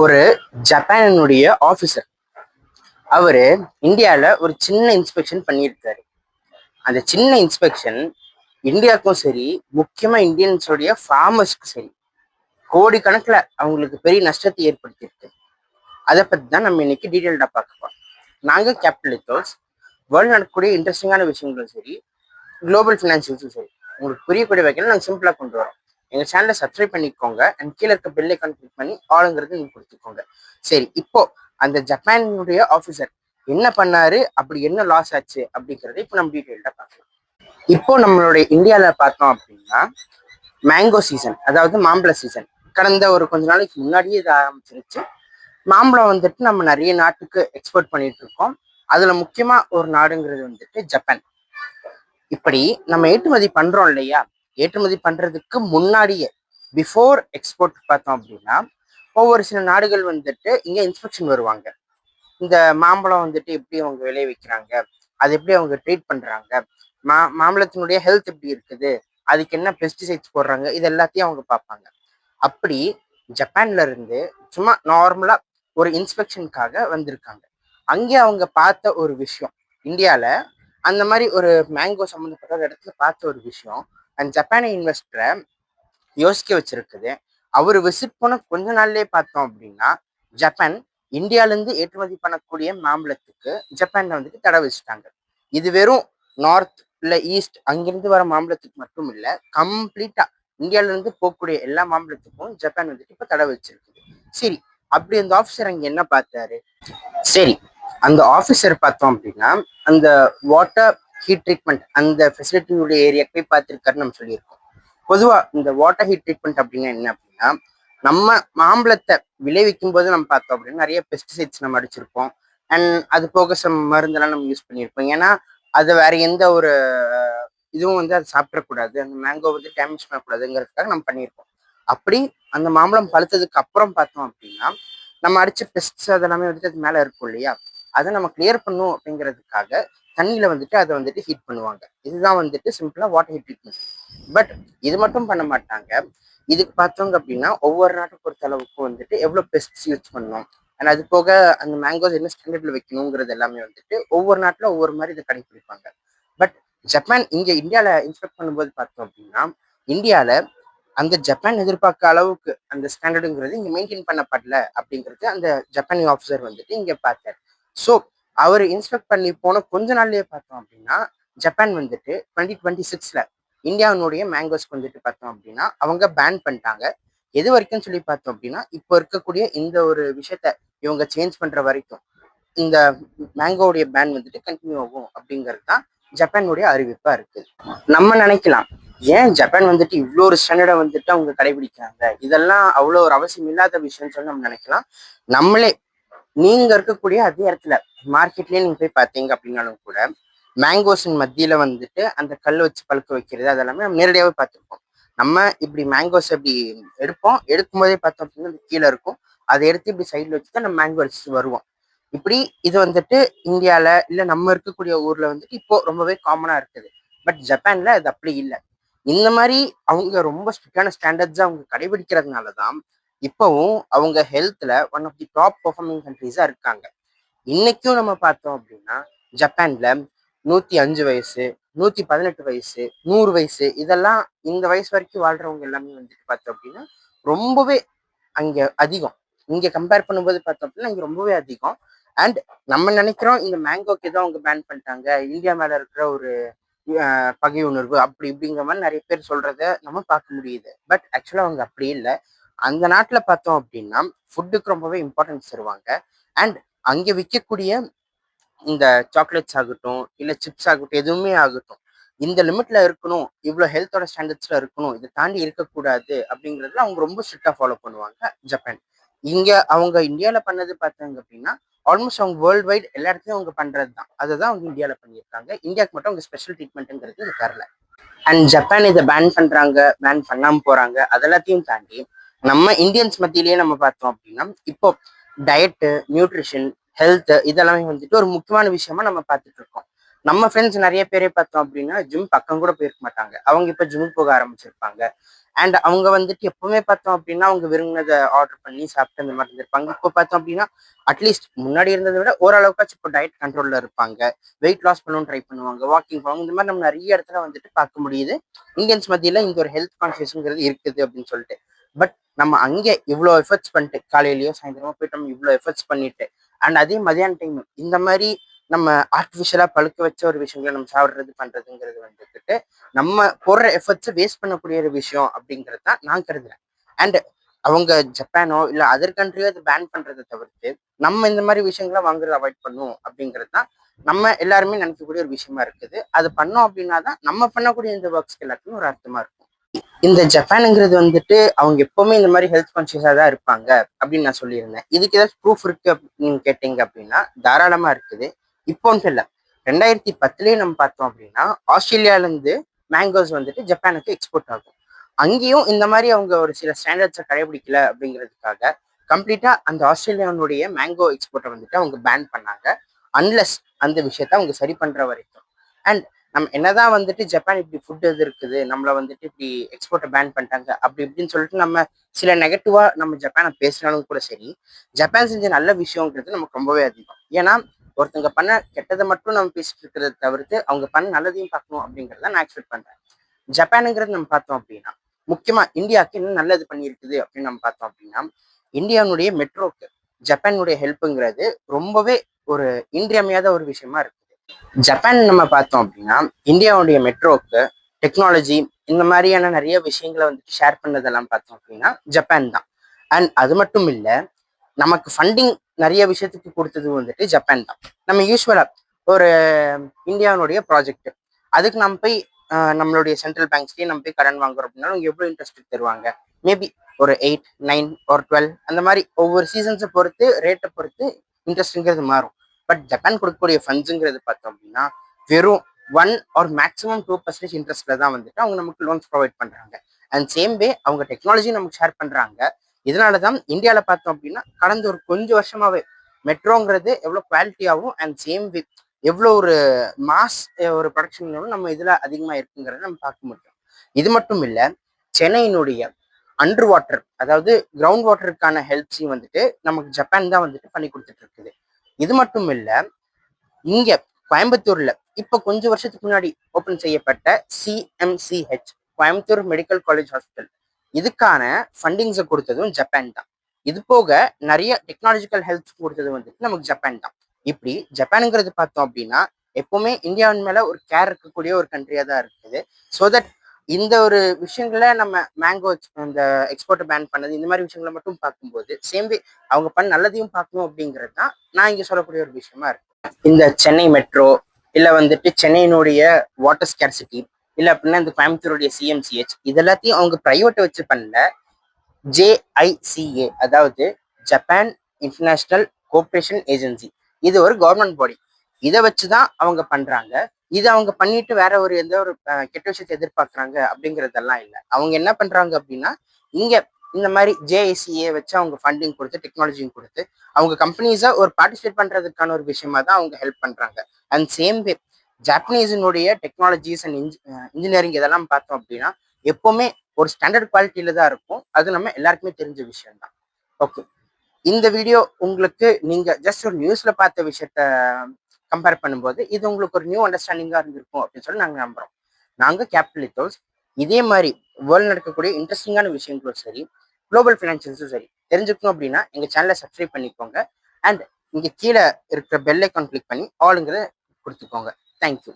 ஒரு ஜப்பானுடைய ஆஃபீஸர் அவரு இந்தியாவில் ஒரு சின்ன இன்ஸ்பெக்ஷன் பண்ணியிருக்காரு. அந்த சின்ன இன்ஸ்பெக்ஷன் இந்தியாவுக்கும் சரி, முக்கியமா இந்தியன்ஸோடைய ஃபார்மர்ஸ்க்கு சரி, கோடிக்கணக்கில் அவங்களுக்கு பெரிய நஷ்டத்தை ஏற்படுத்தியிருக்கு. அதை பற்றி தான் நம்ம இன்னைக்கு டீட்டெயில்டாக பார்க்கலாம். நாங்கள் கேபிட்டல் எத்தோஸ் வேர்ல்டு நடக்கக்கூடிய இன்ட்ரெஸ்டிங்கான விஷயங்களும் சரி, குளோபல் ஃபினான்ஷியல்ஸும் சரி, உங்களுக்கு புரியக்கூடிய வகையில் நாங்கள் சிம்பிளாக கொண்டு வரோம். எங்கள் சேனலை சப்ஸ்கிரைப் பண்ணிக்கோங்க அண்ட் கீழே இருக்க பெல் ஐக்கான் கிளிக் பண்ணி ஆளுங்கிறது நீங்கள் கொடுத்துக்கோங்க. சரி, இப்போ அந்த ஜப்பானுடைய ஆஃபீஸர் என்ன பண்ணாரு, அப்படி என்ன லாஸ் ஆச்சு அப்படிங்கிறத இப்போ நம்ம டீட்டெயில்டாக பார்க்கலாம். இப்போ நம்மளுடைய இந்தியாவில் பார்த்தோம் அப்படின்னா மேங்கோ சீசன், அதாவது மாம்பழ சீசன் கடந்த ஒரு கொஞ்ச நாளைக்கு முன்னாடியே இது ஆரம்பிச்சிருச்சு. மாம்பழம் வந்துட்டு நம்ம நிறைய நாட்டுக்கு எக்ஸ்போர்ட் பண்ணிட்டு இருக்கோம். அதுல முக்கியமா ஒரு நாடுங்கிறது வந்துட்டு ஜப்பான். இப்படி நம்ம ஏற்றுமதி பண்றோம் இல்லையா, ஏற்றுமதி பண்றதுக்கு முன்னாடியே பிஃபோர் எக்ஸ்போர்ட் பார்த்தோம் அப்படின்னா ஒவ்வொரு சில நாடுகள் வந்துட்டு இங்க இன்ஸ்பெக்ஷன் வருவாங்க. இந்த மாம்பழம் வந்துட்டு எப்படி அவங்க விளைவிக்கிறாங்க, அது எப்படி அவங்க ட்ரீட் பண்றாங்க, மாம்பழத்தினுடைய ஹெல்த் எப்படி இருக்குது, அதுக்கு என்ன பெஸ்டிசைட்ஸ் போடுறாங்க, இது எல்லாத்தையும் அவங்க பார்ப்பாங்க. அப்படி ஜப்பான்ல இருந்து சும்மா நார்மலா ஒரு இன்ஸ்பெக்ஷனுக்காக வந்திருக்காங்க. அங்கே அவங்க பார்த்த ஒரு விஷயம், இந்தியால அந்த மாதிரி ஒரு மேங்கோ சம்மந்தப்பட்ட ஒரு இடத்துல பார்த்த ஒரு விஷயம் அந்த ஜப்பானிய இன்வெஸ்டரை யோசிக்க வச்சிருக்குது. அவர் விசிட் பண்ண கொஞ்ச நாள்லயே பார்த்தோம் அப்படின்னா ஜப்பான் இந்தியாவிலேருந்து ஏற்றுமதி பண்ணக்கூடிய மாம்பழத்துக்கு ஜப்பான்ல வந்துட்டு தடை வச்சுட்டாங்க. இது வெறும் நார்த் இல்லை ஈஸ்ட் அங்கிருந்து வர மாம்பழத்துக்கு மட்டும் இல்லை, கம்ப்ளீட்டா இந்தியால இருந்து போகக்கூடிய எல்லா மாம்பழத்துக்கும் ஜப்பான் வந்துட்டு இப்போ தடை வச்சிருக்குது. சரி, அப்படி அந்த ஆஃபீஸர் அங்கே என்ன பார்த்தாரு? சரி, அந்த ஆஃபீஸர் பார்த்தோம் அப்படின்னா அந்த வாட்டர் ஹீட் ட்ரீட்மெண்ட் அந்த ஃபெசிலிட்டியுடைய ஏரியாக்கு போய் பார்த்துருக்காருன்னு நம்ம சொல்லியிருக்கோம். பொதுவாக இந்த வாட்டர் ஹீட் ட்ரீட்மெண்ட் அப்படின்னா என்ன அப்படின்னா, நம்ம மாம்பழத்தை விளைவிக்கும் போது நம்ம பார்த்தோம் அப்படின்னா நிறைய பெஸ்டிசைட்ஸ் நம்ம அடிச்சிருப்போம். அண்ட் அது போக சம் மருந்தெல்லாம் நம்ம யூஸ் பண்ணியிருப்போம். ஏன்னா அது வேற எந்த ஒரு இதுவும் வந்து அதை சாப்பிடக்கூடாது, அந்த மேங்கோ வந்து டேமேஜ் பண்ணக்கூடாதுங்கிறதுக்காக நம்ம பண்ணியிருப்போம். அப்படி அந்த மாம்பழம் பழுத்ததுக்கு அப்புறம் பார்த்தோம் அப்படின்னா நம்ம அடிச்ச பெஸ்ட்ஸ் அதெல்லாமே வந்துட்டு அது மேலே இருக்கும் இல்லையா, அதை நம்ம கிளியர் பண்ணும் அப்படிங்கிறதுக்காக தண்ணியில வந்துட்டு அதை வந்துட்டு ஹீட் பண்ணுவாங்க. இதுதான் வந்துட்டு சிம்பிளா வாட்டர் ஹீட் ட்ரீட்மெண்ட். பட் இது மட்டும் பண்ண மாட்டாங்க. இதுக்கு பார்த்தோங்க அப்படின்னா ஒவ்வொரு நாட்டை பொறுத்த அளவுக்கு வந்துட்டு எவ்வளோ பெஸ்ட்ஸ் யூஸ் பண்ணணும் அண்ட் அது போக அந்த மேங்கோஸ் என்ன ஸ்டாண்டர்ட்ல வைக்கணுங்கிறது எல்லாமே வந்துட்டு ஒவ்வொரு நாட்டில் ஒவ்வொரு மாதிரி இதை கடைபிடிப்பாங்க. பட் ஜப்பான் இங்கே இந்தியாவில் இன்ஸ்பெக்ட் பண்ணும்போது பார்த்தோம் அப்படின்னா இந்தியாவில் அந்த ஜப்பான் எதிர்பார்க்க அளவுக்கு அந்த ஸ்டாண்டர்டுங்கிறது இங்கே மெயின்டைன் பண்ணப்படல அப்படிங்கிறது அந்த ஜப்பானிய ஆஃபீஸர் வந்துட்டு இங்கே பார்த்தார். ஸோ அவர் இன்ஸ்பெக்ட் பண்ணி போன கொஞ்ச நாள்லயே பார்த்தோம் அப்படின்னா ஜப்பான் வந்துட்டு 2026 இந்தியாவினுடைய மேங்கோஸ்க்கு வந்துட்டு பார்த்தோம் அப்படின்னா அவங்க பேன் பண்ணிட்டாங்க. எது வரைக்கும் சொல்லி பார்த்தோம் அப்படின்னா இப்போ இருக்கக்கூடிய இந்த ஒரு விஷயத்த இவங்க சேஞ்ச் பண்ற வரைக்கும் இந்த மேங்கோடைய பேன் வந்துட்டு கண்டினியூ ஆகும் அப்படிங்கிறது தான் ஜப்பானுடைய அறிவிப்பா இருக்கு. நம்ம நினைக்கலாம், ஏன் ஜப்பான் வந்துட்டு இவ்வளோ ஒரு ஸ்டாண்டர்டை வந்துட்டு அவங்க கடைபிடிக்கிறாங்க, இதெல்லாம் அவ்வளோ ஒரு அவசியம் இல்லாத விஷயம்னு சொல்லி நம்ம நினைக்கலாம். நம்மளே நீங்க இருக்கக்கூடிய அதே இடத்துல மார்க்கெட்லயே நீங்க போய் பார்த்தீங்க அப்படின்னாலும் கூட மேங்கோஸின் மத்தியில வந்துட்டு அந்த கல் வச்சு பழுக்க வைக்கிறது அதெல்லாமே நம்ம நேரடியாகவே பார்த்துருப்போம். நம்ம இப்படி மேங்கோஸ் இப்படி எடுப்போம், எடுக்கும் போதே பார்த்தோம் அப்படின்னா அது கீழே இருக்கும், அதை எடுத்து இப்படி சைட்ல வச்சு தான் நம்ம மேங்கோ அடிச்சுட்டு வருவோம். இப்படி இது வந்துட்டு இந்தியால இல்ல நம்ம இருக்கக்கூடிய ஊர்ல வந்துட்டு இப்போ ரொம்பவே காமனா இருக்குது. பட் ஜப்பான்ல அது அப்படி இல்லை. இந்த மாதிரி அவங்க ரொம்ப ஸ்ட்ரிக்டான ஸ்டாண்டர்ட்ஸை அவங்க கடைபிடிக்கிறதுனால தான் இப்போவும் அவங்க ஹெல்த்ல one of the top performing கண்ட்ரீஸா இருக்காங்க. இன்னைக்கும் நம்ம பார்த்தோம் அப்படின்னா ஜப்பான்ல 105 வயசு, 118 வயசு, 100 வயசு இதெல்லாம் இந்த வயசு வரைக்கும் வாழ்றவங்க எல்லாமே வந்துட்டு பார்த்தோம் அப்படின்னா ரொம்பவே அங்க அதிகம். இங்க கம்பேர் பண்ணும்போது பார்த்தோம் அப்படின்னா இங்க ரொம்பவே அதிகம். அண்ட் நம்ம நினைக்கிறோம் இந்த மேங்கோக்கு ஏதோ அவங்க பேன் பண்ணிட்டாங்க, இந்தியா மேல இருக்கிற ஒரு பகை உணர்வு அப்படி இப்படிங்கிற மாதிரி நிறைய பேர் சொல்றத நம்ம பார்க்க முடியுது. பட் ஆக்சுவலா அவங்க அப்படி இல்லை. அந்த நாட்டுல பார்த்தோம் அப்படின்னா ஃபுட்டுக்கு ரொம்பவே இம்பார்ட்டன்ஸ் தருவாங்க. அண்ட் அங்கே விற்கக்கூடிய இந்த சாக்லேட்ஸ் ஆகட்டும் இல்லை சிப்ஸ் ஆகட்டும் எதுவுமே ஆகட்டும் இந்த லிமிட்ல இருக்கணும், இவ்வளோ ஹெல்த்தோட ஸ்டாண்டர்ட்ஸ்ல இருக்கணும், இதை தாண்டி இருக்கக்கூடாது அப்படிங்கிறதுல அவங்க ரொம்ப ஸ்ட்ரிக்டா ஃபாலோ பண்ணுவாங்க ஜப்பான். இங்க அவங்க இந்தியாவில் பண்ணது பார்த்தாங்க அப்படின்னா ஆல்மோஸ்ட் அவங்க வேர்ல்டு வைட் எல்லா இடத்துலையும் அவங்க பண்றது தான், அதை தான் அவங்க இந்தியாவில் பண்ணியிருக்காங்க. இந்தியாவுக்கு மட்டும் அவங்க ஸ்பெஷல் ட்ரீட்மெண்ட்டுங்கிறது இது தரல. அண்ட் ஜப்பான் இதை பேன் பண்றாங்க, பேன் பண்ணாம போறாங்க, அதெல்லாத்தையும் தாண்டி நம்ம இந்தியன்ஸ் மத்தியிலேயே நம்ம பார்த்தோம் அப்படின்னா இப்போ டயட்டு, நியூட்ரிஷன், ஹெல்த் இதெல்லாமே வந்துட்டு ஒரு முக்கியமான விஷயமா நம்ம பார்த்துட்டு இருக்கோம். நம்ம ஃப்ரெண்ட்ஸ் நிறைய பேரே பார்த்தோம் அப்படின்னா ஜிம் பக்கம் கூட போயிருக்க மாட்டாங்க, அவங்க இப்போ ஜிம் போக ஆரம்பிச்சிருப்பாங்க. அண்ட் அவங்க வந்துட்டு எப்பவுமே பார்த்தோம் அப்படின்னா அவங்க விரும்பினதை ஆர்டர் பண்ணி சாப்பிட்டு அந்த மாதிரி இருந்திருப்பாங்க. இப்போ பார்த்தோம் அப்படின்னா அட்லீஸ்ட் முன்னாடி இருந்ததை விட ஓரளவுக்காச்சும் இப்போ டயட் கண்ட்ரோல்ல இருப்பாங்க. வெயிட் லாஸ் பண்ணணும்னு ட்ரை பண்ணுவாங்க, வாக்கிங் போவாங்க. இந்த மாதிரி நம்ம நிறைய இடத்துல வந்துட்டு பார்க்க முடியுது. இந்தியன்ஸ் மத்தியில இந்த ஒரு ஹெல்த் கான்சியஸ்ங்கிறது இருக்குது அப்படின்னு சொல்லிட்டு. பட் நம்ம அங்கே இவ்வளோ எஃபர்ட்ஸ் பண்ணிட்டு காலையிலயோ சாயந்தரமோ போயிட்டு நம்ம இவ்வளோ எஃபர்ட்ஸ் பண்ணிட்டு அண்ட் அதே மதியான டைம் இந்த மாதிரி நம்ம ஆர்டிஃபிஷியலா பழுக்க வச்ச ஒரு விஷயங்களை நம்ம சாப்பிட்றது பண்றதுங்கிறது வந்துட்டு நம்ம போடுற எஃபர்ட்ஸை வேஸ்ட் பண்ணக்கூடிய ஒரு விஷயம் அப்படிங்கிறது தான் நான் கருதுறேன். அண்ட் அவங்க ஜப்பானோ இல்லை அதர் கண்ட்ரியோ அதை பேன் பண்றதை தவிர்த்து நம்ம இந்த மாதிரி விஷயங்களை வாங்குறத அவாய்ட் பண்ணும் அப்படிங்கிறது தான் நம்ம எல்லாருமே நினைக்கக்கூடிய ஒரு விஷயமா இருக்குது. அது பண்ணோம் அப்படின்னா தான் நம்ம பண்ணக்கூடிய இந்த ஒர்க்ஸ்க்கு எல்லாத்துக்கும் ஒரு அர்த்தமா இருக்கும். இந்த ஜப்பானுங்கிறது வந்துட்டு அவங்க எப்பவுமே இந்த மாதிரி ஹெல்த் கான்சியஸா தான் இருப்பாங்க அப்படின்னு நான் சொல்லியிருந்தேன். இதுக்கு ஏதாச்சும் ப்ரூஃப் இருக்கு அப்படின்னு கேட்டீங்க அப்படின்னா தாராளமா இருக்குது. இப்போன்ட்டு இல்லை, 2010 நம்ம பார்த்தோம் அப்படின்னா ஆஸ்திரேலியால இருந்து மேங்கோஸ் வந்துட்டு ஜப்பானுக்கு எக்ஸ்போர்ட் ஆகும். அங்கேயும் இந்த மாதிரி அவங்க ஒரு சில ஸ்டாண்டர்ட்ஸை கடைபிடிக்கல அப்படிங்கிறதுக்காக கம்ப்ளீட்டா அந்த ஆஸ்திரேலியாவுடைய மேங்கோ எக்ஸ்போர்ட்டை வந்துட்டு அவங்க பேன் பண்ணாங்க. அன்லெஸ் அந்த விஷயத்த அவங்க சரி பண்ற வரைக்கும். அண்ட் நம்ம என்னதான் வந்துட்டு ஜப்பான் இப்படி ஃபுட் எது இருக்குது, நம்மள வந்துட்டு இப்படி எக்ஸ்போர்ட்டை பேன் பண்ணிட்டாங்க அப்படி இப்படின்னு சொல்லிட்டு நம்ம சில நெகட்டிவா நம்ம ஜப்பானை பேசினாலும் கூட சரி, ஜப்பான் செஞ்ச நல்ல விஷயங்கிறது நமக்கு ரொம்பவே அதிகம். ஏன்னா ஒருத்தங்க பண்ண கெட்டதை மட்டும் நம்ம பேசிட்டு இருக்கிறத தவிர்த்து அவங்க பண்ண நல்லதையும் பார்க்கணும் அப்படிங்கிறத நான் எக்ஸ்பெக்ட் பண்றேன். ஜப்பானுங்கிறது நம்ம பார்த்தோம் அப்படின்னா முக்கியமா இந்தியாவுக்கு என்ன நல்லது பண்ணியிருக்குது அப்படின்னு நம்ம பார்த்தோம் அப்படின்னா இந்தியாவுடைய மெட்ரோக்கு ஜப்பானுடைய ஹெல்ப்புங்கிறது ரொம்பவே ஒரு இன்றியமையாத ஒரு விஷயமா இருக்குது. ஜப்பான் நம்ம பார்த்தோம் அப்படின்னா இந்தியாவுடைய மெட்ரோக்கு டெக்னாலஜி இந்த மாதிரியான நிறைய விஷயங்களை வந்துட்டு ஷேர் பண்ணதெல்லாம் பார்த்தோம் அப்படின்னா ஜப்பான் தான். அண்ட் அது மட்டும் இல்லை, நமக்கு ஃபண்டிங் நிறைய விஷயத்துக்கு கொடுத்தது வந்துட்டு ஜப்பான் தான். நம்ம யூஸ்வலா ஒரு இந்தியாவுடைய ப்ராஜெக்ட் அதுக்கு நம்ம போய் நம்மளுடைய சென்ட்ரல் பேங்க்ஸ்லேயே நம்ம போய் கடன் வாங்குறோம் அப்படின்னா அவங்க எவ்வளோ இன்ட்ரெஸ்ட் தருவாங்க? மேபி ஒரு 8, 9 or 12 அந்த மாதிரி ஒவ்வொரு சீசன்ஸை பொறுத்து ரேட்டை பொறுத்து இன்ட்ரெஸ்ட்ங்கிறது மாறும். பட் ஜப்பான் கொடுக்கக்கூடிய ஃபண்ட்ஸுங்கிறது பார்த்தோம் அப்படின்னா வெறும் 1 or maximum 2% இன்ட்ரெஸ்ட்ல தான் வந்துட்டு அவங்க நமக்கு லோன்ஸ் ப்ரொவைட் பண்றாங்க. அண்ட் சேம் வே அவங்க டெக்னாலஜி நமக்கு ஷேர் பண்றாங்க. இதனாலதான் இந்தியாவில் பார்த்தோம் அப்படின்னா கடந்த ஒரு கொஞ்சம் வருஷமாவே மெட்ரோங்கிறது எவ்வளோ குவாலிட்டியாகவும் அண்ட் சேம் வே எவ்வளோ ஒரு மாஸ் ஒரு ப்ரொடக்ஷன் நம்ம இதுல அதிகமா இருக்குங்கிறத நம்ம பார்க்க முடியும். இது மட்டும் இல்லை, சென்னையினுடைய அண்டர் வாட்டர் அதாவது கிரவுண்ட் வாட்டருக்கான ஹெல்ப்ஸையும் வந்துட்டு நமக்கு ஜப்பான் தான் வந்துட்டு பண்ணி கொடுத்துட்டு இருக்குது. இது மட்டும் இல்லை, இங்க கோயம்புத்தூர்ல இப்ப கொஞ்சம் வருஷத்துக்கு முன்னாடி ஓபன் செய்யப்பட்ட CMCH Coimbatore medical college hospital இதுக்கான ஃபண்டிங்ஸை கொடுத்ததும் ஜப்பான் தான். இது போக நிறைய டெக்னாலஜிக்கல் ஹெல்ப் கொடுத்தது வந்துட்டு நமக்கு ஜப்பான் தான். இப்படி ஜப்பானுங்கிறது பார்த்தோம் அப்படின்னா எப்பவுமே இந்தியாவின் மேல ஒரு கேர் இருக்கக்கூடிய ஒரு கண்ட்ரியா தான் இருக்குது. ஸோ தட் இந்த ஒரு விஷயங்களை நம்ம மேங்கோ இந்த எக்ஸ்போர்ட்டை பேன் பண்ணது இந்த மாதிரி விஷயங்களை மட்டும் பார்க்கும்போது சேம் வே அவங்க பண்ண நல்லதையும் பார்க்கணும் அப்படிங்கிறது தான் நான் இங்க சொல்லக்கூடிய ஒரு விஷயமா இருக்கு. இந்த சென்னை மெட்ரோ இல்லை வந்துட்டு சென்னையினுடைய வாட்டர் ஸ்கேர்சிட்டி இல்லை அப்படின்னா இந்த கோயம்புத்தூருடைய CMCH இது எல்லாத்தையும் அவங்க பிரைவேட்டை வச்சு பண்ணல. JICA அதாவது ஜப்பான் இன்டர்நேஷனல் கோஆபரேஷன் ஏஜென்சி இது ஒரு கவர்மெண்ட் பாடி. இதை வச்சுதான் அவங்க பண்றாங்க. இது அவங்க பண்ணிட்டு வேற ஒரு எந்த ஒரு கெட்ட விஷயத்தை எதிர்பார்க்கறாங்க அப்படிங்கிறதெல்லாம் இல்லை. அவங்க என்ன பண்றாங்க அப்படின்னா இங்க இந்த மாதிரி JICA வச்சு அவங்க ஃபண்டிங் கொடுத்து டெக்னாலஜியும் கொடுத்து அவங்க கம்பெனிஸை ஒரு பார்ட்டிசிபேட் பண்றதுக்கான ஒரு விஷயமா தான் அவங்க ஹெல்ப் பண்றாங்க. அண்ட் சேம் வே ஜாப்பனீஸினுடைய டெக்னாலஜிஸ் அண்ட் இன்ஜினியரிங் இதெல்லாம் பார்த்தோம் அப்படின்னா எப்பவுமே ஒரு ஸ்டாண்டர்ட் குவாலிட்டியில தான் இருக்கும். அது நம்ம எல்லாருக்குமே தெரிஞ்ச விஷயம் தான். ஓகே, இந்த வீடியோ உங்களுக்கு நீங்க ஜஸ்ட் ஒரு நியூஸ்ல பார்த்த விஷயத்த கம்பேர் பண்ணும்போது இது உங்களுக்கு ஒரு நியூ அண்டர்ஸ்டாண்டிங்கா இருந்திருக்கும் அப்படின்னு சொல்லி நாங்க நம்புறோம். நாங்க கேபிட்டல் லித்தோஸ் இதே மாதிரி வேர்ல்டு நடக்கக்கூடிய இன்ட்ரெஸ்டிங்கான விஷயங்களும் சரி குளோபல் ஃபினான்ஷியல்ஸும் சரி தெரிஞ்சுக்கணும் அப்படின்னா எங்க சேனலை சப்ஸ்கிரைப் பண்ணிக்கோங்க. அண்ட் இங்க கீழே இருக்கிற பெல் ஐக்கான் கிளிக் பண்ணி ஆளுங்கிறத கொடுத்துக்கோங்க. தேங்க்யூ.